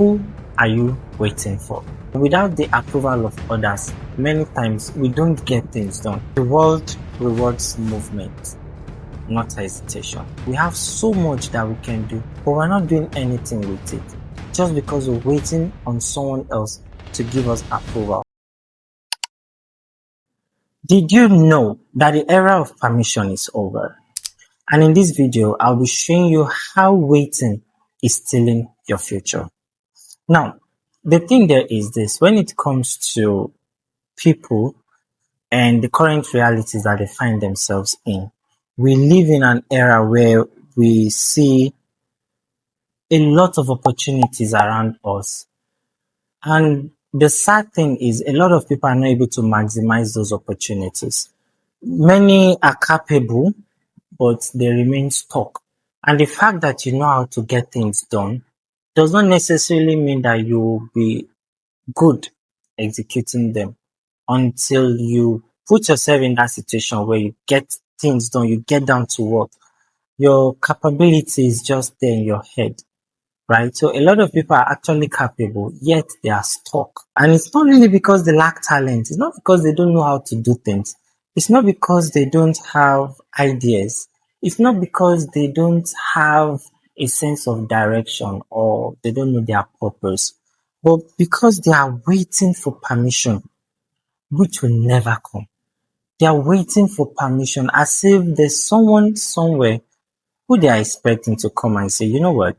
Who are you waiting for? Without the approval of others, many times we don't get things done. The world rewards movement, not hesitation. We have so much that we can do, but we're not doing anything with it just because we're waiting on someone else to give us approval. Did you know that the era of permission is over? And in this video, I'll be showing you how waiting is stealing your future. Now, the thing there is this: when it comes to people and the current realities that they find themselves in, we live in an era where we see a lot of opportunities around us. And the sad thing is, a lot of people are not able to maximize those opportunities. Many are capable, but they remain stuck. And the fact that you know how to get things done does not necessarily mean that you will be good executing them until you put yourself in that situation where you get things done, you get down to work. Your capability is just there in your head, right? So a lot of people are actually capable, yet they are stuck. And it's not really because they lack talent. It's not because they don't know how to do things. It's not because they don't have ideas. It's not because they don't have a sense of direction or they don't know their purpose, but because they are waiting for permission, which will never come. They are waiting for permission as if there's someone somewhere who they are expecting to come and say, you know what?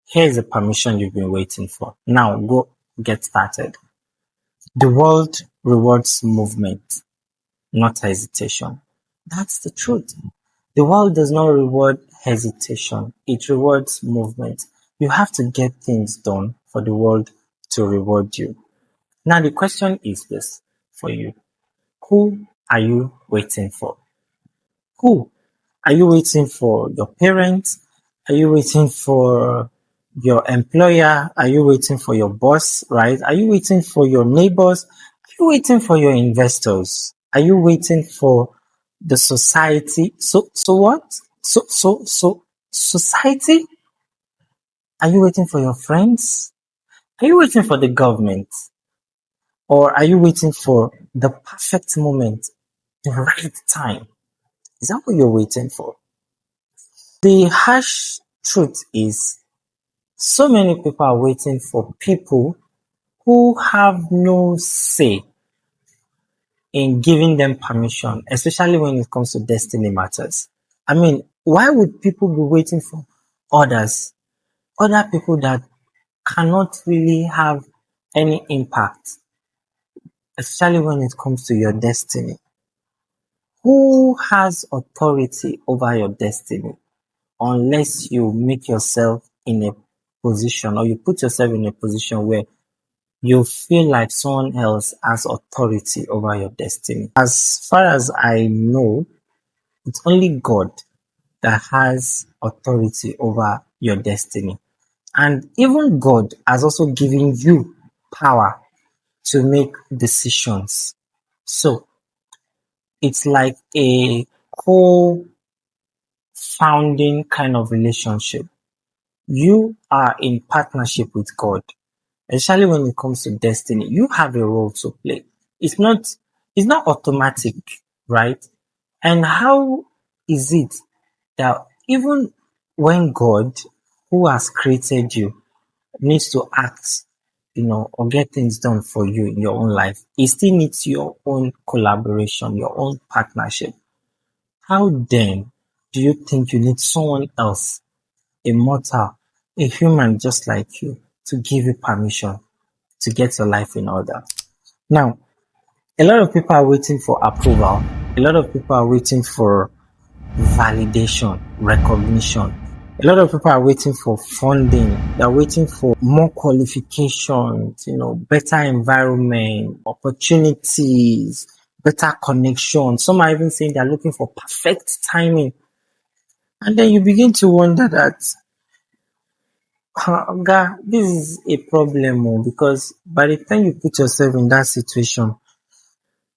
Here's the permission you've been waiting for. Now go get started. The world rewards movement, not hesitation. That's the truth. The world does not reward hesitation. It rewards movement. You have to get things done for the world to reward you. Now the question is this for you. Who are you waiting for? Who? Are you waiting for your parents? Are you waiting for your employer? Are you waiting for your boss, right? Are you waiting for your neighbors? Are you waiting for your investors? Are you waiting for the society? So what? So society? Are you waiting for your friends? Are you waiting for the government? Or are you waiting for the perfect moment, the right time? Is that what you're waiting for? The harsh truth is, so many people are waiting for people who have no say in giving them permission, especially when it comes to destiny matters. I mean, why would people be waiting for others, other people that cannot really have any impact, especially when it comes to your destiny? Who has authority over your destiny unless you make yourself in a position or you put yourself in a position where you feel like someone else has authority over your destiny? As far as I know, it's only God that has authority over your destiny. And even God has also given you power to make decisions. So it's like a co-founding kind of relationship. You are in partnership with God, especially when it comes to destiny. You have a role to play. It's not automatic, right? And how is it that even when God, who has created you, needs to act, or get things done for you in your own life, it still needs your own collaboration, your own partnership? How then do you think you need someone else, a mortal, a human just like you, to give you permission to get your life in order? Now, a lot of people are waiting for approval. A lot of people are waiting for validation, recognition. A lot of people are waiting for funding. They're waiting for more qualifications, better environment, opportunities, better connection. Some are even saying they're looking for perfect timing. And then you begin to wonder that, this is a problem, because by the time you put yourself in that situation,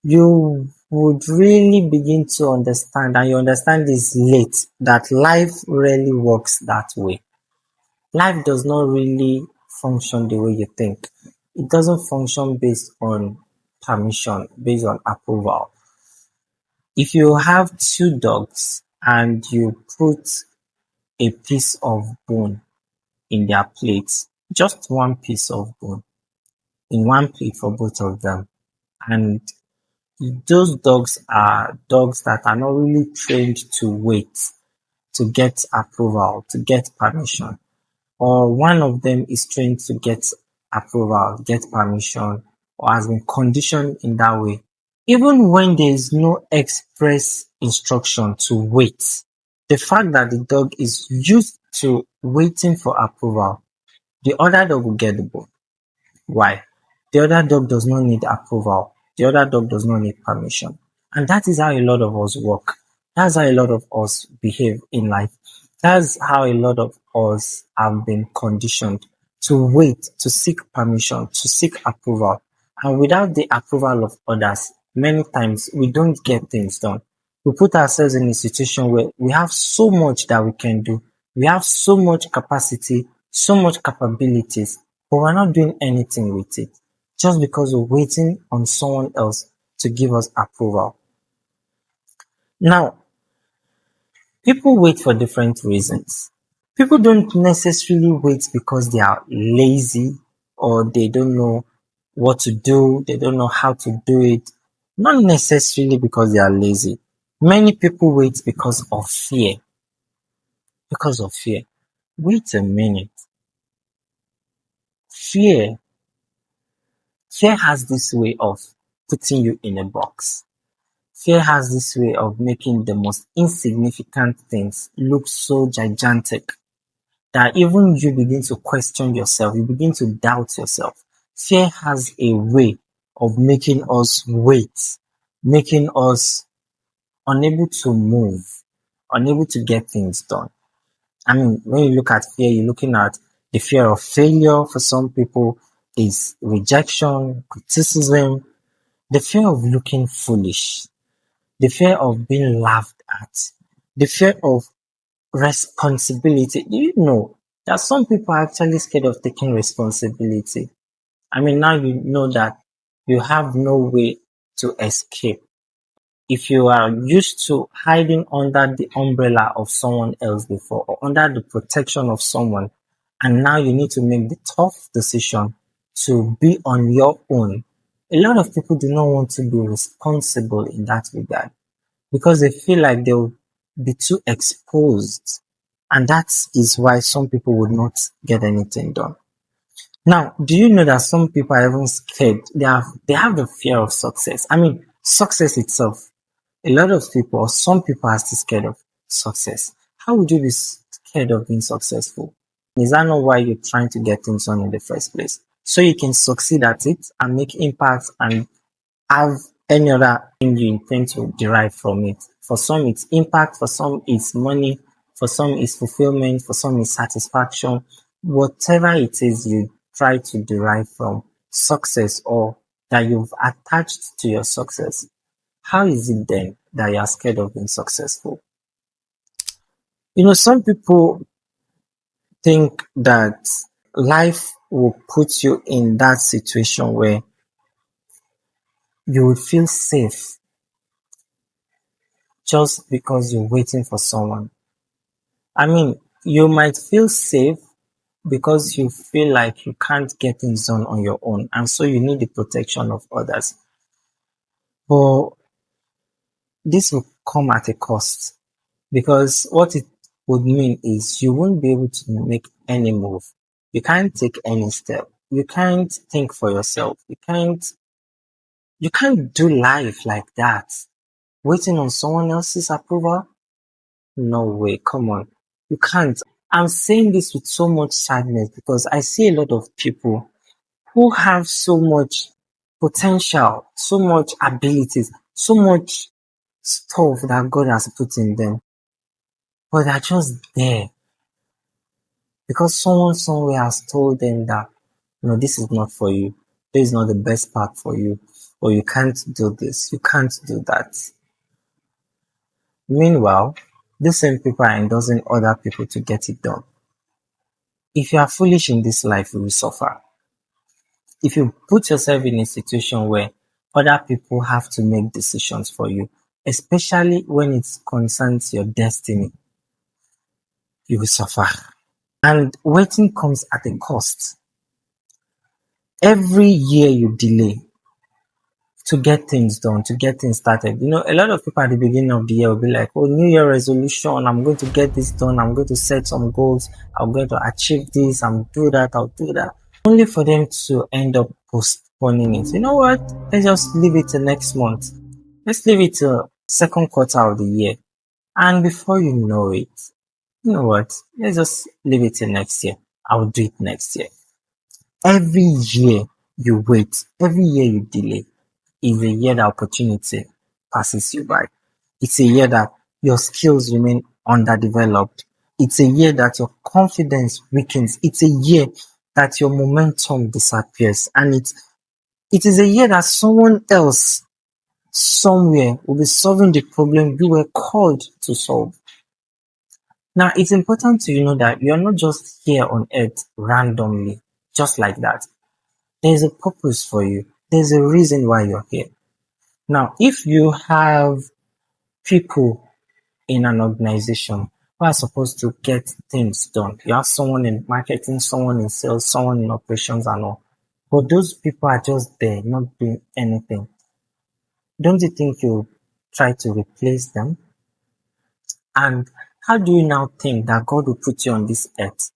you would really begin to understand, and you understand this late, that life really works that way. Life does not really function the way you think. It doesn't function based on permission, based on approval. If you have two dogs and you put a piece of bone in their plates, just one piece of bone in one plate for both of them, and those dogs are dogs that are not really trained to wait, to get approval, to get permission, or one of them is trained to get approval, get permission, or has been conditioned in that way. Even when there is no express instruction to wait, the fact that the dog is used to waiting for approval, the other dog will get the bone. Why? The other dog does not need approval. The other dog does not need permission. And that is how a lot of us work. That's how a lot of us behave in life. That's how a lot of us have been conditioned to wait, to seek permission, to seek approval. And without the approval of others, many times we don't get things done. We put ourselves in a situation where we have so much that we can do. We have so much capacity, so much capabilities, but we're not doing anything with it just because we're waiting on someone else to give us approval. Now, people wait for different reasons. People don't necessarily wait because they are lazy or they don't know what to do, they don't know how to do it. Not necessarily because they are lazy. Many people wait because of fear. Because of fear. Wait a minute. Fear. Fear has this way of putting you in a box. Fear has this way of making the most insignificant things look so gigantic that even you begin to question yourself, you begin to doubt yourself. Fear has a way of making us wait, making us unable to move, unable to get things done. I mean, when you look at fear, you're looking at the fear of failure for some people is rejection, criticism, the fear of looking foolish, the fear of being laughed at, the fear of responsibility. Do you know that some people are actually scared of taking responsibility? I mean, now you know that you have no way to escape. If you are used to hiding under the umbrella of someone else before or under the protection of someone, and now you need to make the tough decision to be on your own, a lot of people do not want to be responsible in that regard because they feel like they'll be too exposed. And that is why some people would not get anything done. Now, do you know that some people are even scared? They have the fear of success. I mean, success itself. A lot of people, or some people, are still scared of success. How would you be scared of being successful? Is that not why you're trying to get things done in the first place? So you can succeed at it and make impact and have any other thing you intend to derive from it. For some, it's impact. For some, it's money. For some, it's fulfillment. For some, it's satisfaction. Whatever it is you try to derive from success or that you've attached to your success, how is it then that you're scared of being successful? You know, some people think that life will put you in that situation where you will feel safe just because you're waiting for someone. I mean, you might feel safe because you feel like you can't get things done on your own, and so you need the protection of others. But this will come at a cost because what it would mean is you won't be able to make any move. You can't take any step. You can't think for yourself. You can't do life like that. Waiting on someone else's approval? No way, come on. You can't. I'm saying this with so much sadness because I see a lot of people who have so much potential, so much abilities, so much stuff that God has put in them, but they're just there because someone somewhere has told them that, this is not for you. This is not the best path for you, or you can't do this, you can't do that. Meanwhile, these same people are endorsing other people to get it done. If you are foolish in this life, you will suffer. If you put yourself in a situation where other people have to make decisions for you, especially when it concerns your destiny, you will suffer. And waiting comes at a cost. Every year you delay to get things done, to get things started. A lot of people at the beginning of the year will be like, oh, New Year resolution, I'm going to get this done, I'm going to set some goals, I'm going to achieve this, I'll do that. Only for them to end up postponing it. You know what? Let's just leave it to next month. Let's leave it to second quarter of the year. And before you know it, you know what? Let's just leave it till next year. I'll do it next year. Every year you wait, every year you delay is a year that opportunity passes you by. It's a year that your skills remain underdeveloped. It's a year that your confidence weakens. It's a year that your momentum disappears. And it is a year that someone else somewhere will be solving the problem you were called to solve. Now, it's important to know that you're not just here on earth randomly, just like that. There's a purpose for you. There's a reason why you're here. Now, if you have people in an organization who are supposed to get things done, you have someone in marketing, someone in sales, someone in operations and all, but those people are just there, not doing anything. Don't you think you try to replace them? And how do you now think that God will put you on this earth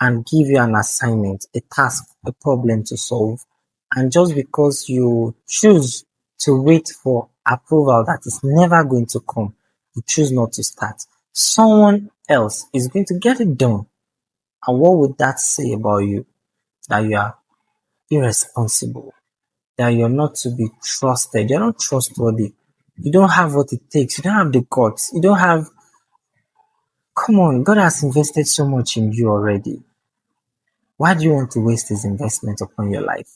and give you an assignment, a task, a problem to solve? And just because you choose to wait for approval that is never going to come, you choose not to start, someone else is going to get it done. And what would that say about you? That you are irresponsible, that you're not to be trusted, you're not trustworthy, you don't have what it takes, you don't have the guts, you don't have. Come on, God has invested so much in you already. Why do you want to waste his investment upon your life?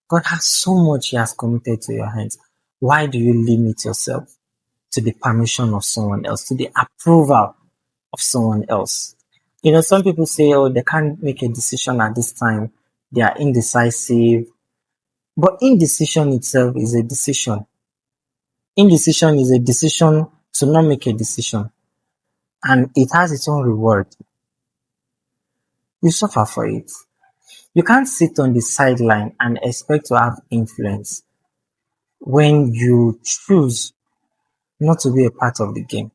God has so much he has committed to your hands. Why do you limit yourself to the permission of someone else, to the approval of someone else? Some people say, oh, they can't make a decision at this time. They are indecisive. But indecision itself is a decision. Indecision is a decision to not make a decision. And it has its own reward. You suffer for it. You can't sit on the sideline and expect to have influence when you choose not to be a part of the game.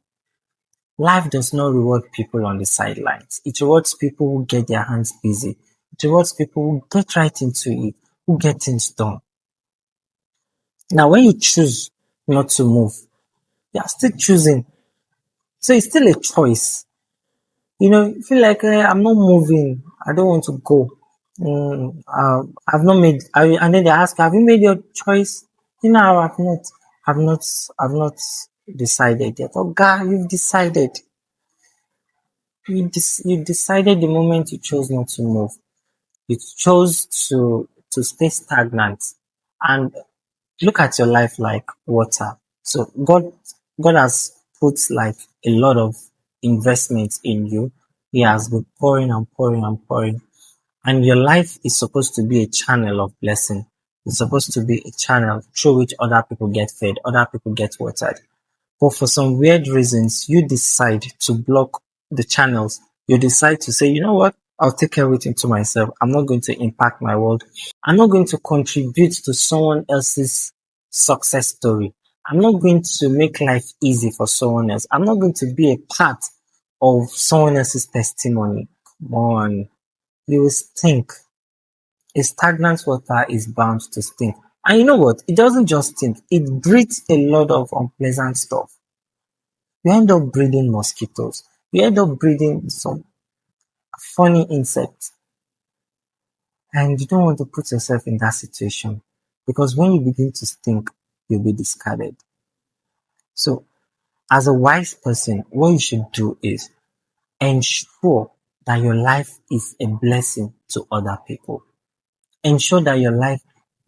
Life does not reward people on the sidelines. It rewards people who get their hands busy. It rewards people who get right into it, who get things done. Now, when you choose not to move, you are still choosing. So it's still a choice. You feel like I'm not moving. I don't want to go. I've not made. And then they ask, "Have you made your choice?" I've not. I've not. I've not decided yet. Oh God, you've decided. You decided the moment you chose not to move. You chose to stay stagnant, and look at your life like water. So God has put like a lot of investment in you. He has been pouring and pouring and pouring. And your life is supposed to be a channel of blessing. It's supposed to be a channel through which other people get fed, other people get watered. But for some weird reasons, you decide to block the channels. You decide to say, you know what? I'll take everything to myself. I'm not going to impact my world. I'm not going to contribute to someone else's success story. I'm not going to make life easy for someone else. I'm not going to be a part of someone else's testimony. Come on. You will stink. A stagnant water is bound to stink. And you know what? It doesn't just stink. It breathes a lot of unpleasant stuff. You end up breeding mosquitoes. You end up breeding some funny insects. And you don't want to put yourself in that situation. Because when you begin to stink, you'll be discarded. So, as a wise person, what you should do is ensure that your life is a blessing to other people. Ensure that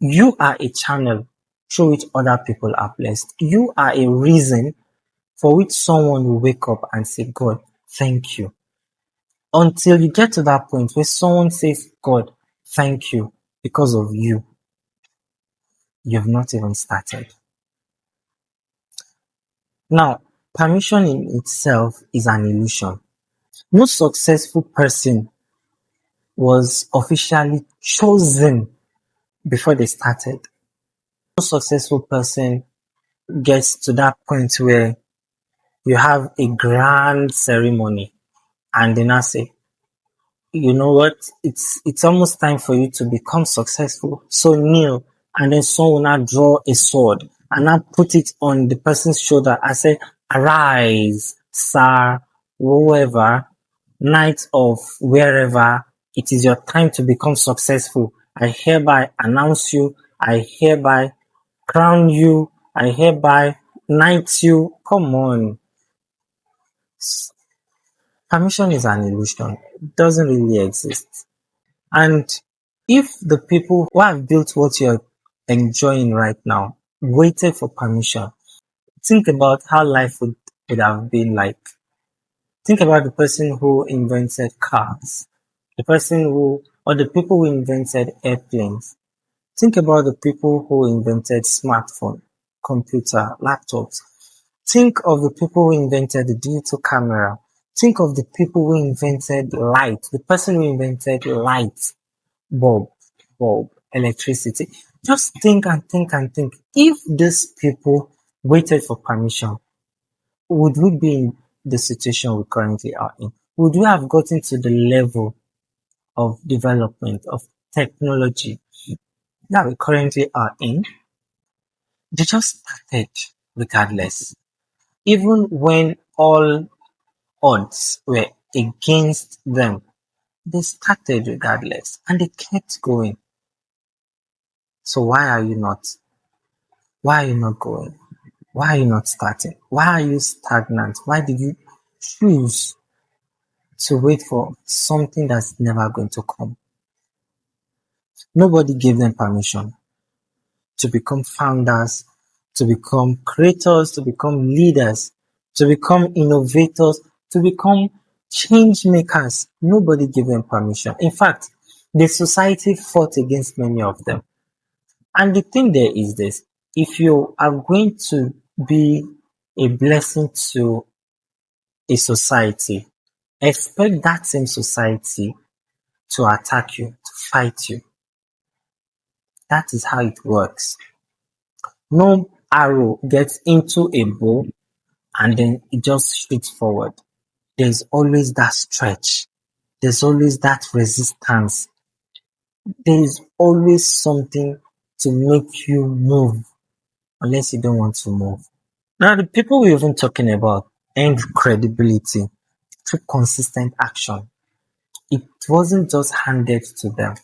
you are a channel through which other people are blessed. You are a reason for which someone will wake up and say, God, thank you. until you get to that point where someone says, God, thank you, because of you, you've not even started. Now, permission in itself is an illusion. No successful person was officially chosen before they started. No successful person gets to that point where you have a grand ceremony and then I say, you know what, it's almost time for you to become successful. So kneel, and then someone will now draw a sword and now put it on the person's shoulder. I say, arise, sir, whoever, knight of wherever, it is your time to become successful. I hereby announce you, I hereby crown you, I hereby knight you. Come on. Permission is an illusion. It doesn't really exist. And if the people who have built what you're enjoying right now waited for permission, think about how life would have been like. Think about the person who invented cars, the person who, or the people who invented airplanes. Think about the people who invented smartphone, computer, laptops. Think of the people who invented the digital camera. Think of the people who invented light, the person who invented light, bulb, electricity. Just think and think and think. If these people waited for permission, would we be in the situation we currently are in? Would we have gotten to the level of development of technology that we currently are in? They just started regardless. Even when all odds were against them, they started regardless and they kept going. So why are you not? Why are you not going? Why are you not starting? Why are you stagnant? Why did you choose to wait for something that's never going to come? Nobody gave them permission to become founders, to become creators, to become leaders, to become innovators, to become change makers. Nobody gave them permission. In fact, the society fought against many of them. And the thing there is this: if you are going to be a blessing to a society, expect that same society to attack you, to fight you. That is how it works. No arrow gets into a bow and then it just shoots forward. There's always that stretch. There's always that resistance. There is always something to make you move unless you don't want to move. Now, the people we're even talking about earned credibility through consistent action. It wasn't just handed to them.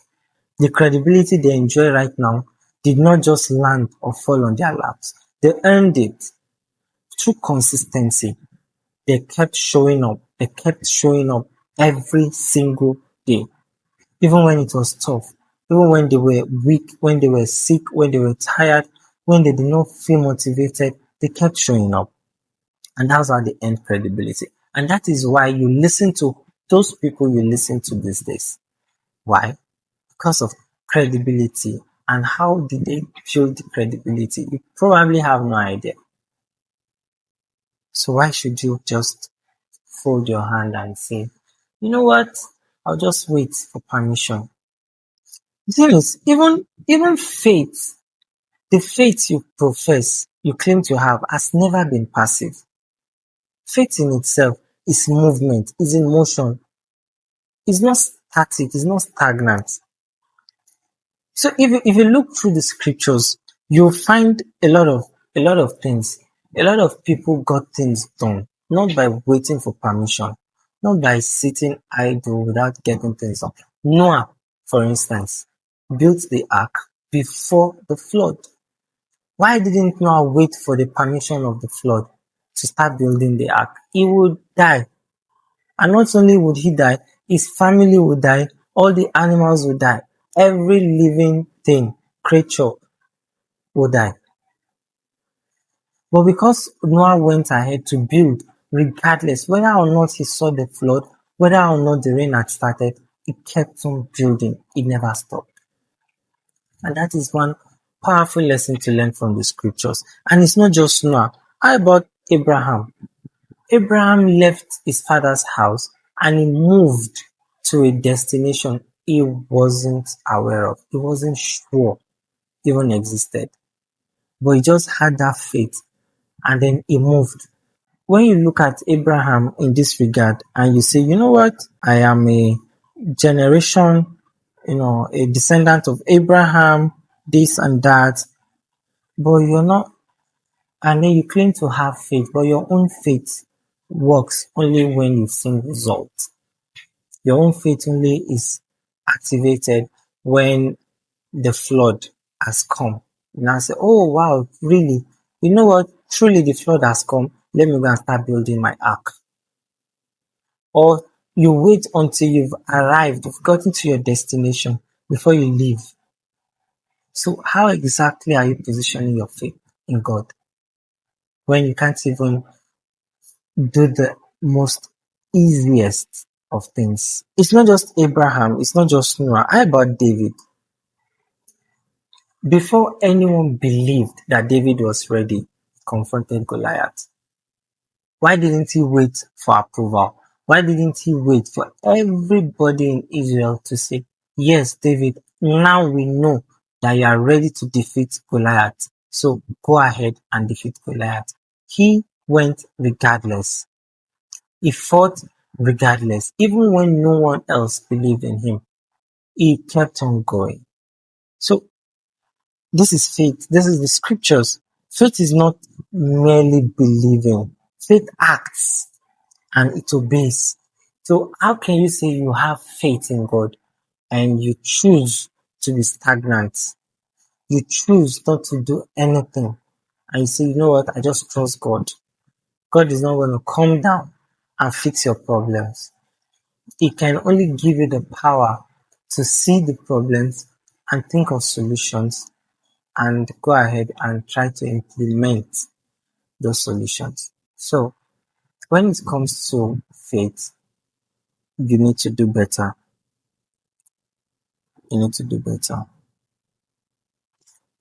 The credibility they enjoy right now did not just land or fall on their laps. They earned it through consistency. They kept showing up. They kept showing up every single day, even when it was tough, even when they were weak, when they were sick, when they were tired, when they did not feel motivated. They kept showing up. And that's how they earned credibility. And that is why you listen to those people you listen to these days. Why? Because of credibility. And how did they build the credibility? You probably have no idea. So why should you just fold your hand and say, you know what? I'll just wait for permission. The thing is, even faith, the faith you profess, you claim to have, has never been passive. Faith in itself is movement, is in motion. It's not static, it's not stagnant. So if you look through the scriptures, you'll find a lot of things. A lot of people got things done, not by waiting for permission, not by sitting idle without getting things done. Noah, for instance, built the ark before the flood. Why didn't Noah wait for the permission of the flood to start building the ark? He would die. And not only would he die, his family would die, all the animals would die, every living thing, creature would die. But because Noah went ahead to build, regardless whether or not he saw the flood, Whether or not the rain had started, it kept on building. It never stopped. And that is one powerful lesson to learn from the scriptures. And it's not just Noah. How about Abraham? Abraham left his father's house and he moved to a destination he wasn't aware of. He wasn't sure even existed. But he just had that faith and then he moved. When you look at Abraham in this regard and you say, you know what, I am a generation, a descendant of Abraham, this and that, but you're not, and then you claim to have faith, but your own faith works only when you see results. Your own faith only is activated when the flood has come. You now say, oh wow, really? You know what? Truly the flood has come. Let me go and start building my ark. Or you wait until you've arrived, you've gotten to your destination before you leave. So how exactly are you positioning your faith in God when you can't even do the most easiest of things? It's not just Abraham, it's not just Noah. How about David? Before anyone believed that David was ready, he confronted Goliath. Why didn't he wait for approval? Why didn't he wait for everybody in Israel to say, yes, David, now we know that you are ready to defeat Goliath. So go ahead and defeat Goliath. He went regardless. He fought regardless. Even when no one else believed in him, he kept on going. So this is faith. This is the scriptures. Faith is not merely believing. Faith acts and it obeys. So how can you say you have faith in God and you choose to be stagnant? You choose not to do anything and you say, you know what, I just trust God. God is not going to come down and fix your problems. He can only give you the power to see the problems and think of solutions and go ahead and try to implement those solutions. So when it comes to faith, you need to do better. You need to do better.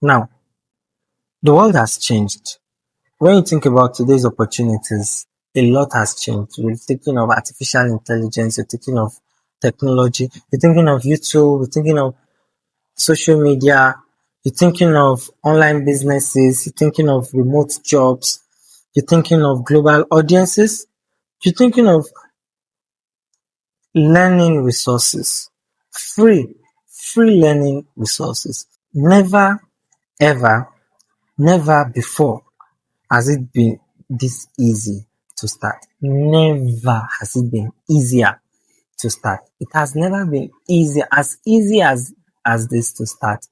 Now, the world has changed. When you think about today's opportunities, a lot has changed. We're thinking of artificial intelligence, you're thinking of technology, you're thinking of YouTube, you're thinking of social media, you're thinking of online businesses, you're thinking of remote jobs, you're thinking of global audiences, you're thinking of learning resources, free, free learning resources. Never, ever, never before has it been this easy to start. Never has it been easier to start. It has never been easy as this to start,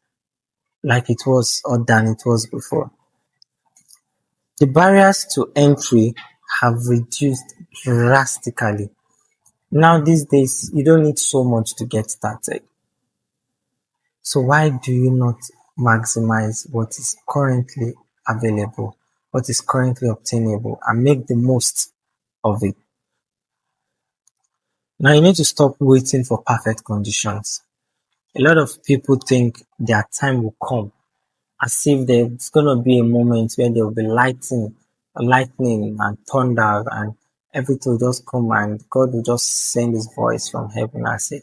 like it was or than it was before. The barriers to entry have reduced drastically. Now these days, you don't need so much to get started. So why do you not maximize what is currently available, what is currently obtainable, and make the most of it? Now you need to stop waiting for perfect conditions. A lot of people think their time will come as if there's gonna be a moment where there will be lightning and thunder and everything will just come and God will just send his voice from heaven and say,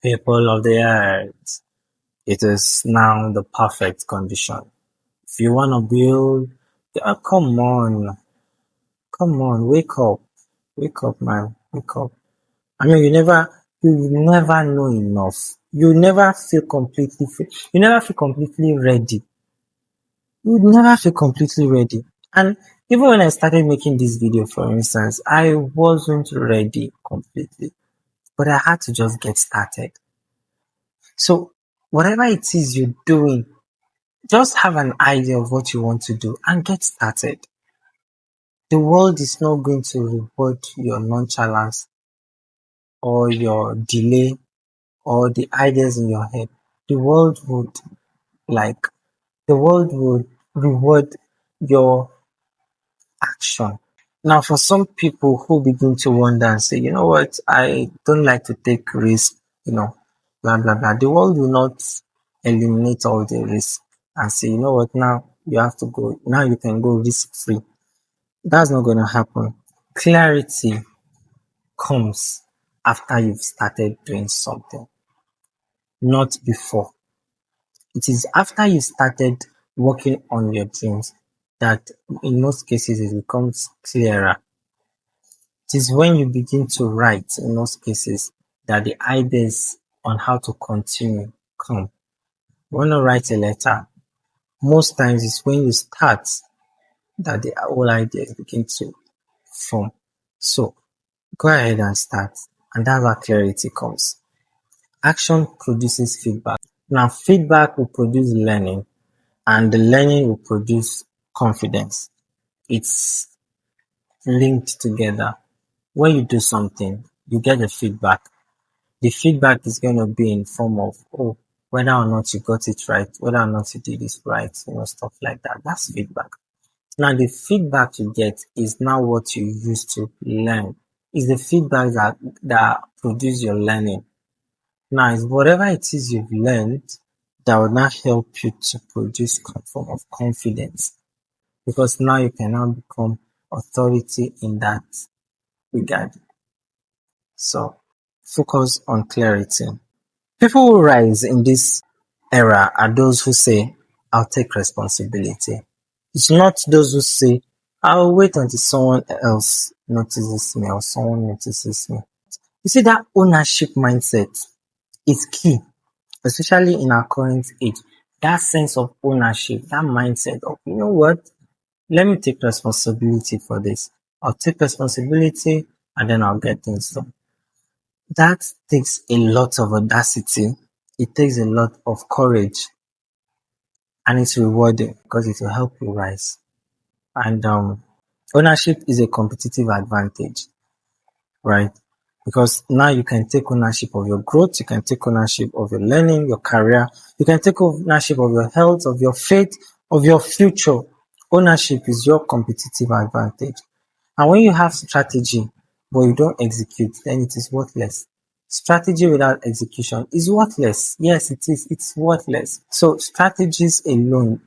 people of the earth, it is now the perfect condition. If you want to build, come on, wake up, man, wake up. I mean, you never know enough. You never feel completely free. You never feel completely ready. You never feel completely ready. And even when I started making this video, for instance, I wasn't ready completely, but I had to just get started. So whatever it is you're doing, just have an idea of what you want to do and get started. The world is not going to reward your nonchalance or your delay or the ideas in your head. The world would like the world would reward your action. Now, for some people who begin to wonder and say, you know what, I don't like to take risk, you know, blah, blah, blah. The world will not eliminate all the risk and say, you know what, now you have to go, now you can go risk free. That's not going to happen. Clarity comes after you've started doing something, not before. It is after you started working on your dreams that in most cases it becomes clearer. It is when you begin to write in most cases that the ideas on how to continue come. You want to write a letter, most times it's when you start that the whole ideas begin to form. So go ahead and start, and that's where clarity comes. Action produces feedback. Now, feedback will produce learning, and the learning will produce confidence. It's linked together. When you do something, you get the feedback. The feedback is going to be in form of, oh, whether or not you got it right, whether or not you did it right, stuff like that. That's feedback. Now, the feedback you get is now what you use to learn. It's the feedback that produce your learning. Now, it's whatever it is you've learned that will now help you to produce some form of confidence, because now you can now become authority in that regard. So, focus on clarity. People who rise in this era are those who say, I'll take responsibility. It's not those who say, I'll wait until someone else notices me or someone notices me. You see, that ownership mindset is key, especially in our current age. That sense of ownership, that mindset of, you know what, let me take responsibility for this. I'll take responsibility and then I'll get things done. That takes a lot of audacity. It takes a lot of courage, and it's rewarding because it will help you rise. And ownership is a competitive advantage, right? Because now you can take ownership of your growth, you can take ownership of your learning, your career, you can take ownership of your health, of your faith, of your future. Ownership is your competitive advantage. And when you have strategy but you don't execute, then it is worthless. Strategy without execution is worthless. Yes, it is. It's worthless. So strategies alone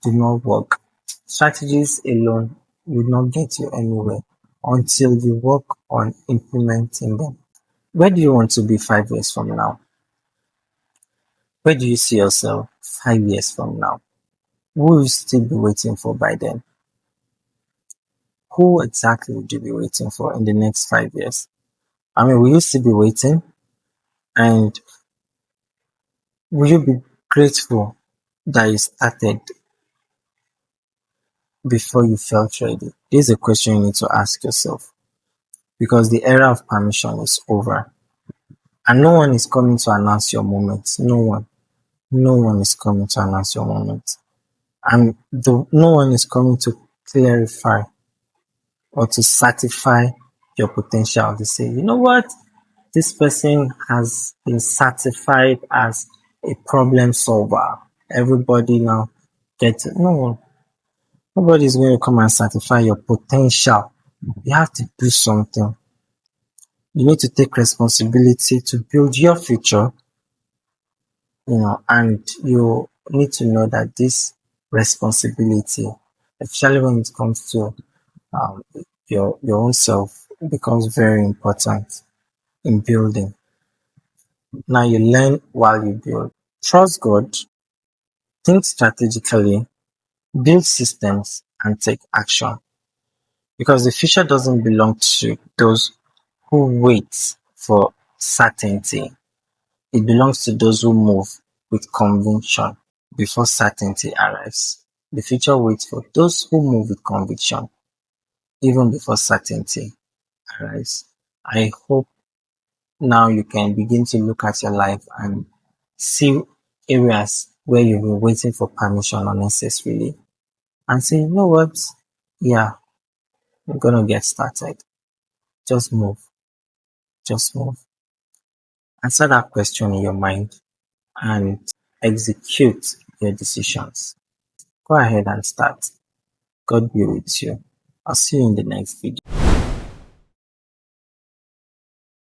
do not work. Strategies alone will not get you anywhere until you work on implementing them. Where do you want to be 5 years from now? Where do you see yourself 5 years from now? Who will you still be waiting for by then? Who exactly would you be waiting for in the next 5 years? I mean, will you still be waiting? And will you be grateful that you started before you felt ready? This is a question you need to ask yourself, because the era of permission is over. And no one is coming to announce your moment. No one. No one is coming to announce your moment. And no one is coming to clarify or to certify your potential to say, you know what? This person has been certified as a problem solver. Everybody now gets it. No one. Nobody is going to come and certify your potential. You have to do something. You need to take responsibility to build your future, and you need to know that this responsibility, especially when it comes to um, your own self, becomes very important in building. Now you learn while you build. Trust God, think strategically, build systems, and take action. Because the future doesn't belong to those who wait for certainty. It belongs to those who move with conviction before certainty arrives. The future waits for those who move with conviction even before certainty arrives. I hope now you can begin to look at your life and see areas where you've been waiting for permission unnecessarily and say, you know what? Yeah, I'm gonna get started. Just move. Just move. Answer that question in your mind and execute your decisions. Go ahead and start. God be with you. I'll see you in the next video.